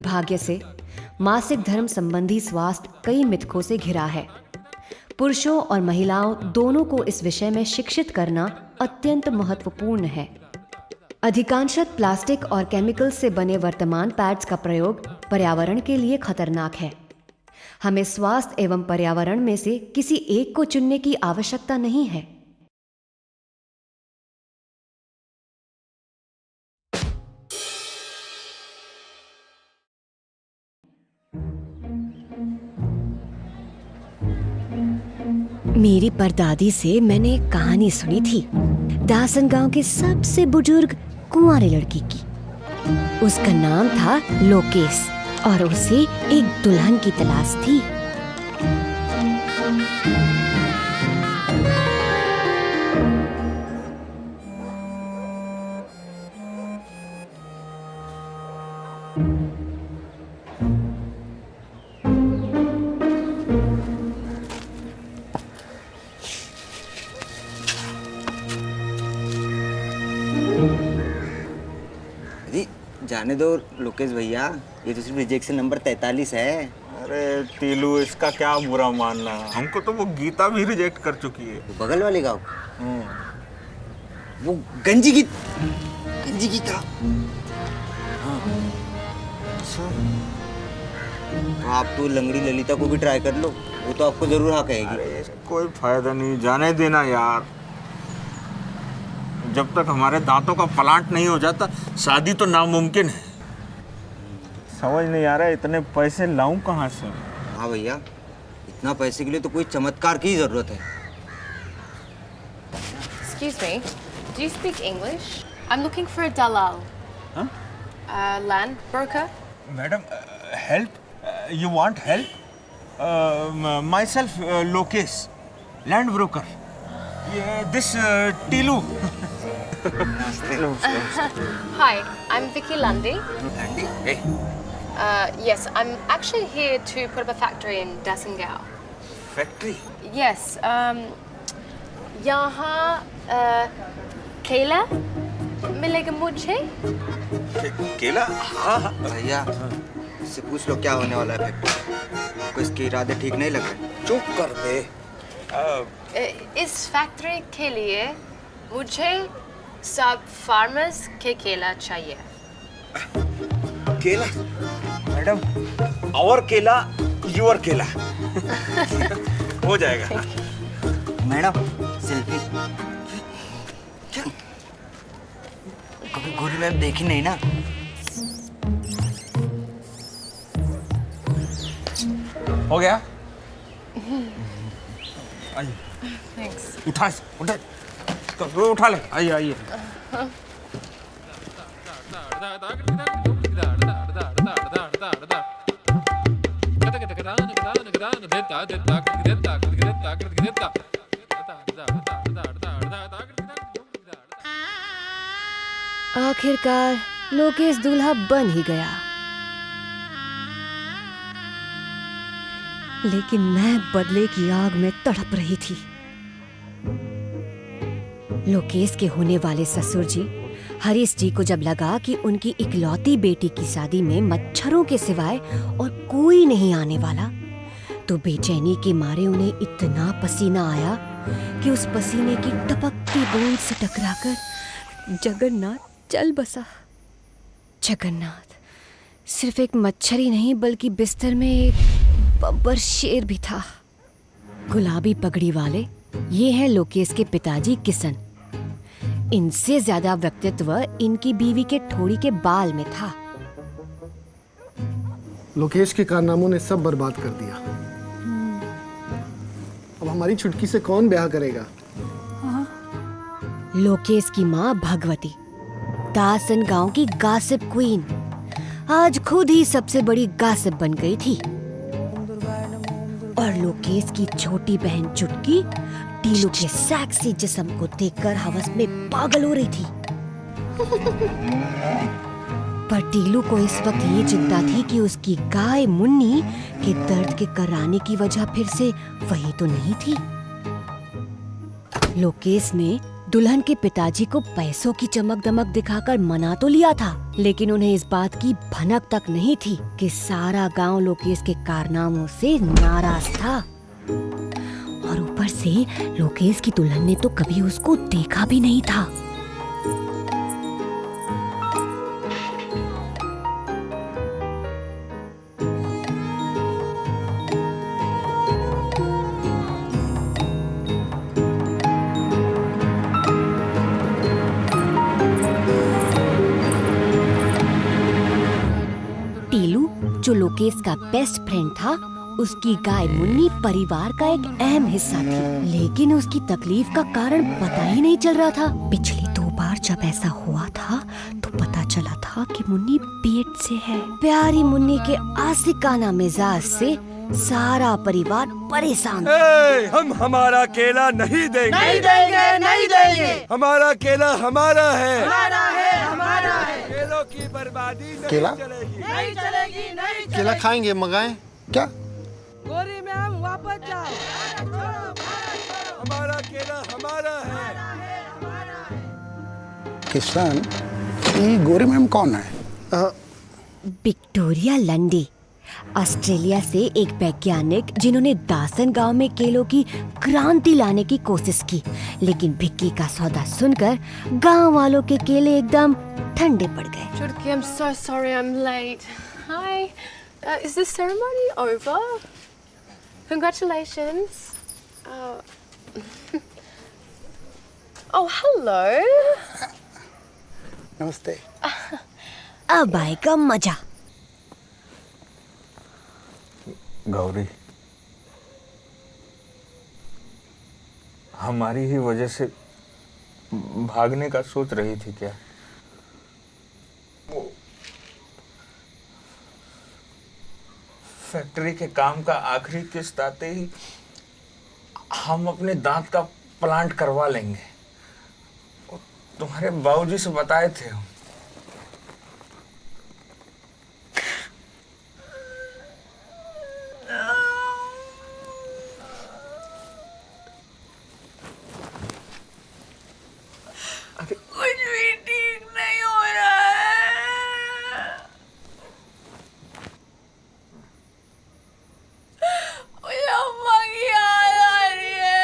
भाग्य से मासिक धर्म संबंधी स्वास्थ्य कई मिथकों से घिरा है। पुरुषों और महिलाओं दोनों को इस विषय में शिक्षित करना अत्यंत महत्वपूर्ण है। अधिकांशतः प्लास्टिक और केमिकल से बने वर्तमान पैड्स का प्रयोग पर्यावरण के लिए खतरनाक है। हमें स्वास्थ्य एवं पर्यावरण में से किसी एक को चुनने की आवश्यकता नहीं है। मेरी परदादी से मैंने एक कहानी सुनी थी, दासन गांव के सबसे बुजुर्ग कुंवारी लड़की की। उसका नाम था लोकेश और उसे एक दुल्हन की तलाश थी। जाने दो लोकेश भैया, ये तो सिर्फ रिजेक्शन नंबर 43 है। अरे तीलू, इसका क्या बुरा मानना, हमको तो वो गीता भी रिजेक्ट कर चुकी है। बगल वाले गाँव वो गंजी गीता। हाँ। तो आप तो लंगड़ी ललिता को भी ट्राई कर लो, वो तो आपको जरूर हाँ कहेगी। अरे कोई फायदा नहीं, जाने देना यार। जब तक हमारे दांतों का प्लांट नहीं हो जाता शादी तो नामुमकिन है। समझ नहीं आ रहा है इतने पैसे लाऊं कहाँ से। हाँ भैया, इतना पैसे के लिए तो कोई चमत्कार की जरूरत है। Excuse me, do you speak English? I'm looking for a dalal. Huh? Land broker? Madam, help? You want help? My self Lokesh, land broker. This Teelu. Hi, I'm Vicky Lundy. Landi? Hey. Yes, I'm actually here to put up a factory in Dasengao. Factory? Yes, यहाँ केला मिलेगा मुझे? केला? हाँ हाँ भैया, इससे पूछ लो क्या होने वाला है फैक्ट्री। आपको इसके इरादे ठीक नहीं लग रहे? चुप कर दे। इस फैक्ट्री के लिए मुझे सब फार्मर्स के केला चाहिए। केला? मैडम, और केला, योर केला। हो जाएगा। Madam, selfie. क्या? कभी गोरी मैम देखी नहीं ना? हो गया? आइए। Thanks. उठा ले। आइए आइए। आखिरकार लोकेश दूल्हा बन ही गया, लेकिन मैं बदले की आग में तड़प रही थी। लोकेश के होने वाले ससुर जी हरीश जी को जब लगा कि उनकी इकलौती बेटी की शादी में मच्छरों के सिवाय और कोई नहीं आने वाला, तो बेचैनी के मारे उन्हें इतना पसीना आया कि उस पसीने की टपकती बूंद से टकराकर जगन्नाथ चल बसा। जगन्नाथ सिर्फ एक मच्छर ही नहीं बल्कि बिस्तर में एक बब्बर शेर भी था। गुलाबी पगड़ी वाले ये हैं लोकेश के पिताजी किशन। इनसे ज्यादा व्यक्तित्व इनकी बीवी के ठोड़ी के बाल में था। लोकेश के कारनामों ने सब बर्बाद कर दिया। अब हमारी छुटकी से कौन ब्याह करेगा? लोकेश की माँ भगवती, दासन गांव की गासिप क्वीन, आज खुद ही सबसे बड़ी गासिप बन गई थी। और लोकेश की छोटी बहन चुटकी टीलू के सेक्सी जिस्म को देखकर हवस में पागल हो रही थी। पर टीलू को इस वक्त ये चिंता थी कि उसकी गाय मुन्नी के दर्द के कराने की वजह फिर से वही तो नहीं थी। लोकेश ने दुल्हन के पिताजी को पैसों की चमक दमक दिखाकर मना तो लिया था, लेकिन उन्हें इस बात की भनक तक नहीं थी कि सारा गांव लोकेश के कारनामों से नाराज था। और ऊपर से लोकेश की दुल्हन ने तो कभी उसको देखा भी नहीं था। टीलू, जो लोकेश का बेस्ट फ्रेंड था, उसकी गाय मुन्नी परिवार का एक अहम हिस्सा थी, लेकिन उसकी तकलीफ का कारण पता ही नहीं चल रहा था। पिछली 2 बार जब ऐसा हुआ था तो पता चला था कि मुन्नी पेट से है। प्यारी मुन्नी के आशिकाना मिजाज से सारा परिवार परेशान था। हम हमारा केला नहीं देंगे, नहीं देंगे, नहीं देंगे। हमारा केला हमारा है, हमारा है, हमारा है। केलों की बर्बादी नहीं केला? चलेगी। नहीं चलेगी, नहीं चलेगी। केला खाएंगे, मंगाएं क्या? गोरी मैम वापस जाओ। हमारा केला हमारा है। किसान, ये गोरी मैम कौन है? विक्टोरिया लंडी, ऑस्ट्रेलिया से एक वैज्ञानिक जिन्होंने दासन गांव में केलों की क्रांति लाने की कोशिश की, लेकिन भिक्की का सौदा सुनकर गांव वालों के केले एकदम ठंडे पड़ गए। Chutki, I'm so sorry I'm late. Hi. Is the ceremony over? Congratulations. Oh, hello. नमस्ते। अब आएगा मजा। गौरी, हमारी ही वजह से भागने का सोच रही थी क्या? फैक्ट्री के काम का आखिरी किस्त आते ही हम अपने दांत का प्लांट करवा लेंगे। तुम्हारे बाबूजी से बताए थे हम। कुछ भी ठीक नहीं हो रहा है। मुझे अम्मा की याद आ रही है।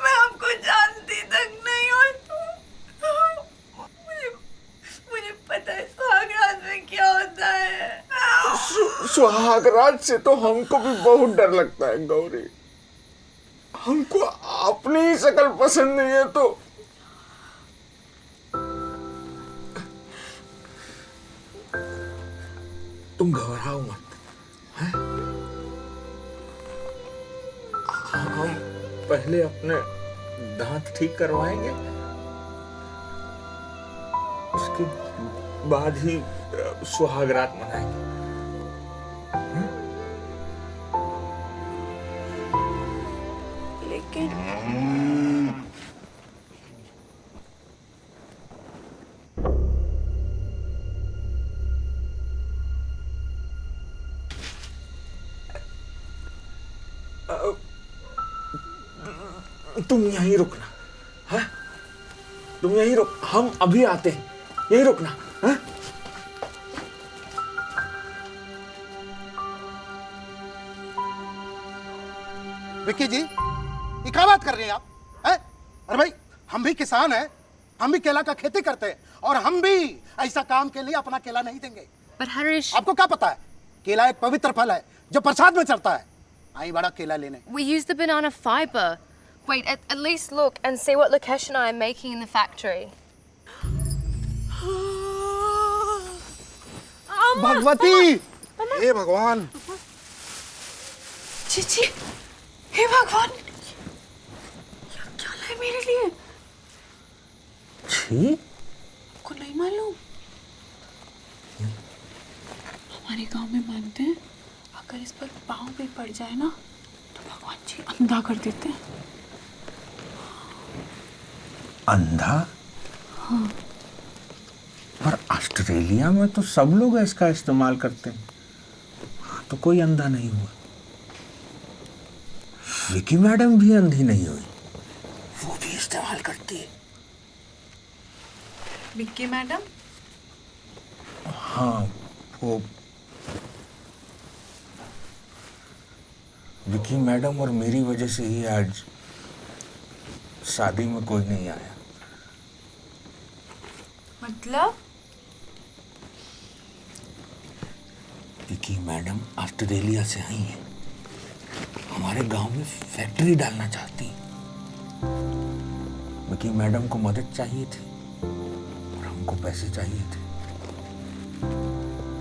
मैं आपको जानती तक नहीं हूँ। मुझे पता है सुहागरात में क्या होता है। सुहागरात से तो हमको भी बहुत डर लगता है गौरी। हमको अपनी ही शक्ल पसंद नहीं है तो तुम घबराओ मत, हैं? हम पहले अपने दांत ठीक करवाएंगे, उसके बाद ही सुहागरात मनाएंगे। तुम यहीं रुकना, है? तुम यहीं रुक, हम अभी आते हैं, यहीं रुकना, है? विक्की जी, ये क्या बात कर रहे हैं आप? हैं? अरे भाई, हम भी किसान हैं, हम भी केला का खेती करते हैं, और हम भी ऐसा काम के लिए अपना केला नहीं देंगे। But Harish, आपको क्या पता है? केला एक पवित्र फल है जो प्रसाद में चढ़ता है। आई बड़ा केला लेने। we use the banana fiber. Wait, at least look and see what Lukesh and I are making in the factory. Bhagwati, हे भगवान, चीची, हे भगवान, क्या लाए मेरे लिए? छी, आपको नहीं मालूम? हमारे गांव में मानते हैं, अगर इस पर पाँव भी पड़ जाए ना, तो भगवान जी अंधा कर देते हैं। अंधा? हाँ। पर ऑस्ट्रेलिया में तो सब लोग इसका इस्तेमाल करते हैं, तो कोई अंधा नहीं हुआ। विकी मैडम भी अंधी नहीं हुई, वो भी इस्तेमाल करती है। विक्की मैडम? हाँ, वो विकी मैडम और मेरी वजह से ही आज शादी में कोई नहीं आया। मतलब? विकी मैडम ऑस्ट्रेलिया से आई हैं, हमारे गांव में फैक्ट्री डालना चाहती हैं। विकी मैडम को मदद चाहिए थी और हमको पैसे चाहिए थे,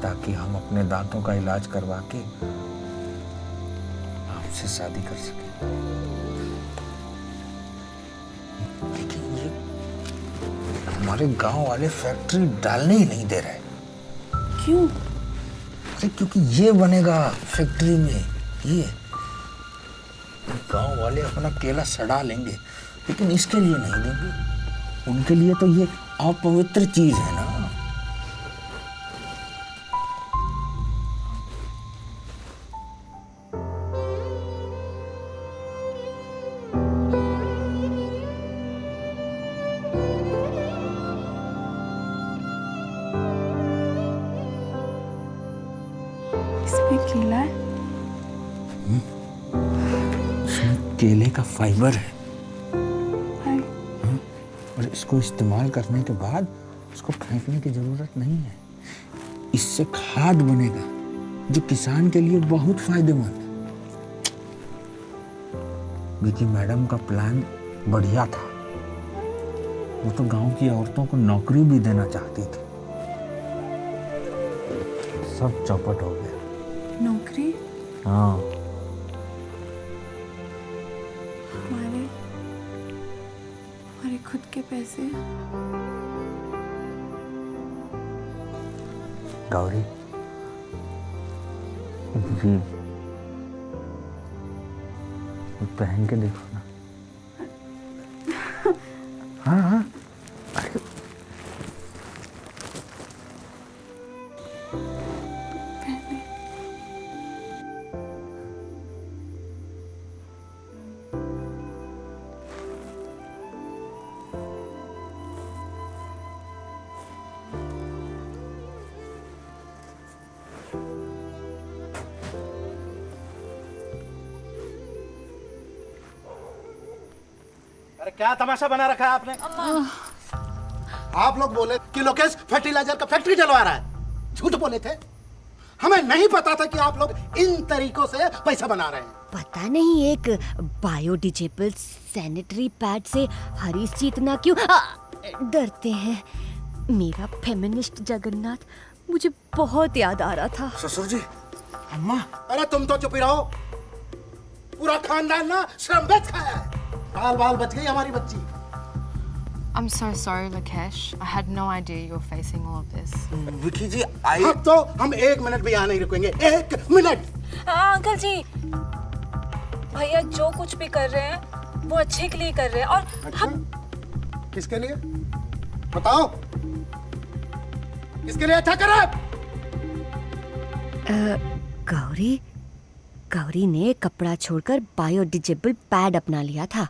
ताकि हम अपने दांतों का इलाज करवा के आपसे शादी कर सकें। लेकिन ये हमारे गांव वाले फैक्ट्री डालने ही नहीं दे रहे। क्यों? अरे क्योंकि ये बनेगा फैक्ट्री में, ये गांव वाले अपना केला सड़ा लेंगे, लेकिन इसके लिए नहीं देंगे। उनके लिए तो ये अपवित्र चीज है ना। इसमें केला है? इसमें केले का फाइबर है हाय। और इसको इस्तेमाल करने के बाद इसको फेंकने की जरूरत नहीं है। इससे खाद बनेगा जो किसान के लिए बहुत फायदेमंद है। विकी मैडम का प्लान बढ़िया था, वो तो गांव की औरतों को नौकरी भी देना चाहती थी। सब चौपट हो गया। नौकरी? हाँ, हमारे खुद के पैसे? गौरी जी, पहन के देखो ना। हाँ हाँ, अरे पहने। अरे क्या तमाशा बना रखा है आपने? आप लोग बोले कि लोकेश फर्टिलाइजर का फैक्ट्री चलवा रहा है। झूठ बोले थे। हमें नहीं पता था कि आप लोग इन तरीकों से पैसा बना रहे हैं। पता नहीं एक बायोडिजेबल सैनिटरी पैड से हरीश जी इतना क्यों डरते हैं। मेरा फेमिनिस्ट जगन्नाथ मुझे बहुत याद आ रहा था। ससुर जी, अम्मा। अरे तुम तो चुप ही रहो। पूरा खानदान ना श्रम बेच खाया है। बाल बाल बच गई हमारी बच्ची। I'm so sorry, Lakesh. I had no idea you were facing all of this. Vicky जी, आई अब तो हम 1 मिनट भी यहाँ नहीं रुकेंगे। 1 मिनट। हाँ अंकल जी, भैया जो कुछ भी कर रहे हैं वो अच्छे के लिए कर रहे हैं। और अच्छा? किसके लिए बताओ? किसके लिए अच्छा कर रहे? गौरी गौरी ने कपड़ा छोड़कर बायोडिजेबल पैड अपना लिया था।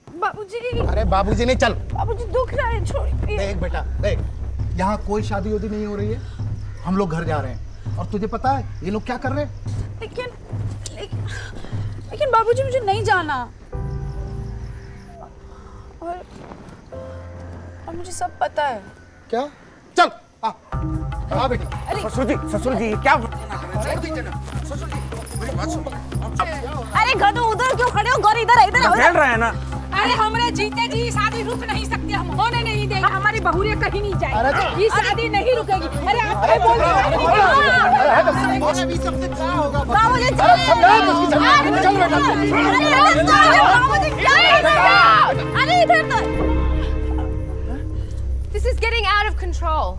बाबूजी, अरे बाबूजी नहीं, चल। बाबूजी दुख रहा है, छोड़िए। देख बेटा देख, यहाँ कोई शादी उदी नहीं हो रही है। हम लोग घर जा रहे हैं और तुझे पता है ये लोग क्या कर रहे हैं? लेकिन बाबूजी मुझे नहीं जाना। और मुझे सब पता है। क्या? चल आ बेटा। ससुर जी क्या? अरे गधो उधर क्यों खड़े हो? गौर इधर है, इधर खेल रहे हैं ना। अरे हमरे जीते जी शादी रुक नहीं सकती, हम होने नहीं देंगे, हमारी बहुरिया कहीं नहीं जाएगी, ये शादी नहीं रुकेगी। अरे आप क्या बोल रहे This is getting out of control.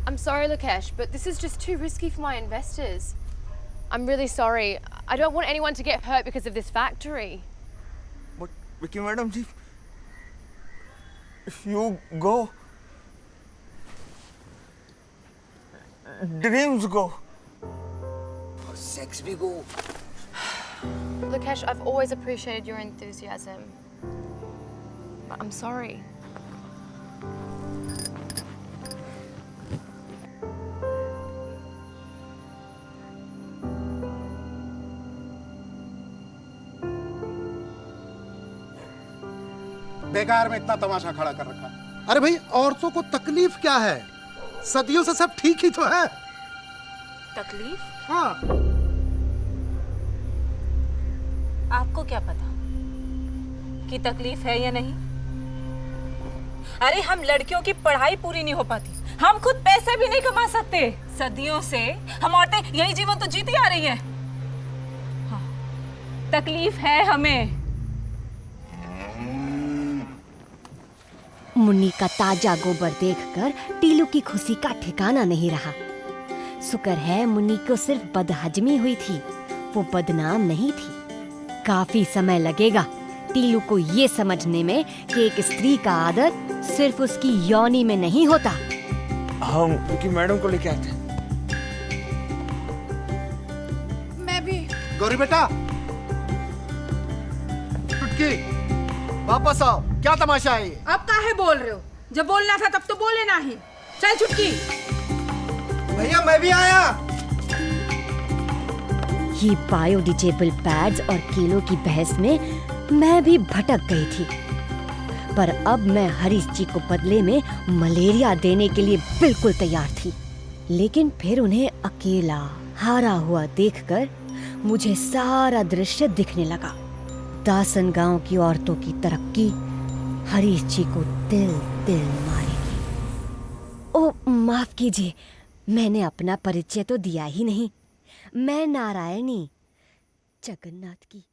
I'm sorry, Lukesh, but this is just too risky for my investors. I'm really sorry. I don't want anyone to get hurt because of this factory. But Vicky madam ji, if you go, dreams go. Sex भी गो। Lukesh, I've always appreciated your enthusiasm. But I'm sorry. बेकार में इतना तमाशा खड़ा कर रखा। अरे भाई, औरतों को तकलीफ क्या है? सदियों से सब ठीक ही तो है। तकलीफ? हाँ। आपको क्या पता कि तकलीफ है या नहीं? अरे हम लड़कियों की पढ़ाई पूरी नहीं हो पाती, हम खुद पैसे भी नहीं कमा सकते। सदियों से हम औरतें यही जीवन तो जीती आ रही हैं। हाँ, तकलीफ है हमें। मुन्नी का ताजा गोबर देखकर टीलू की खुशी का ठिकाना नहीं रहा। शुक्र है मुन्नी को सिर्फ बदहजमी हुई थी, वो बदनाम नहीं थी। काफी समय लगेगा टीलू को ये समझने में कि एक स्त्री का आदर सिर्फ उसकी योनि में नहीं होता। हम विकी मैडम को लेके आते हैं। मैं भी। गौरी बेटा, चुटकी वापस आओ। क्या तमाशा है ये? अब काहे बोल रहे हो? जब बोलना था तब तो बोले नहीं। चल चुटकी। भैया मैं भी आया। ये बायोडिजेबल पैड्स और केलों की बहस में मैं भी भटक गई थी, पर अब मैं हरीश जी को बदले में मलेरिया देने के लिए बिल्कुल तैयार थी। लेकिन फिर उन्हें अकेला हारा हुआ देखकर मुझे सारा दृश्य दिखने लगा। दासन गांव की औरतों की तरक्की हरीश जी को दिल दिल मारेगी। ओ माफ कीजिए, मैंने अपना परिचय तो दिया ही नहीं। मैं नारायणी, जगन्नाथ की